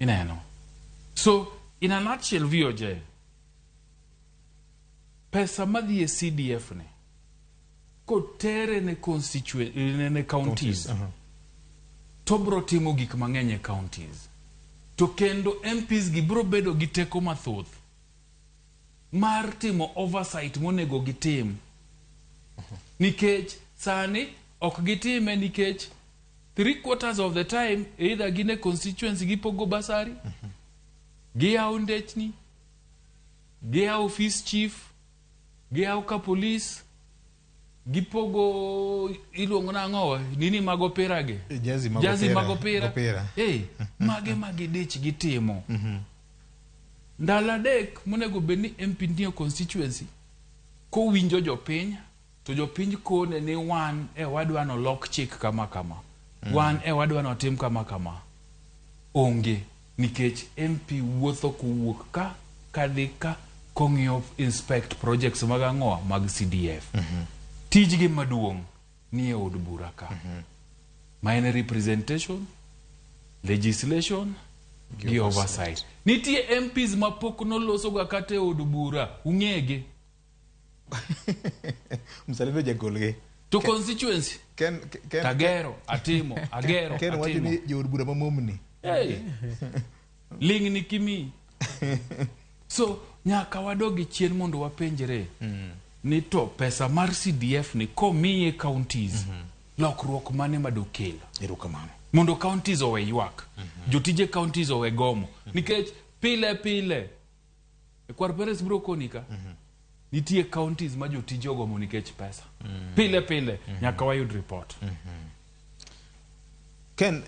Ineno. So, in a nutshell, VOJ, pesa madhi e CDF ne, ko tere ne ne counties, to bro timo gik mang'eny e counties. To kendo MPs gi bro bedo gi teko mathoth mar timo oversight monego gitim. Nikech sani ok gitime nikech 3/4 of the time either gine constituency gipogo basari, giyawo ndechni, giyawo office chief, giyawo ka police, gipogo iluongo nang'o nini mag opera ge, jazi mag opera. Mage dich gitimo. Ndala dek monego bedni MP ndio constituency ko winjo jopiny, to jopiny kone ni wan wadwa no lock chik kama wan wadwa no tim kama onge, nikech MP wuotho kuwuok ka kadhi ka kong'io inspect projects mag ang'oa mag CDF. Tijgi maduong' ni e od bura ka. Mine representation, legislation, gi oversight. Nitie MPs mapok noloso ga kate e od bura, ung'ege. Msalendo jagolge. To constituency. Agero. Ken wacho ni jo od bura mamomni. Ling ni kimi. So, nyaka wadogi chien mondo wapenjre. Ni to pesa mar CDF ni komiye counties. Lokruok mane madokelo. Erokamano. Mondo counties owe ywak. Jotije counties owe gomo. Nikech pile. Kwar Perez bro konika. Nitie counties ma jotije ogomo nikech pesa. Pile. Nyaka wayud report. Ken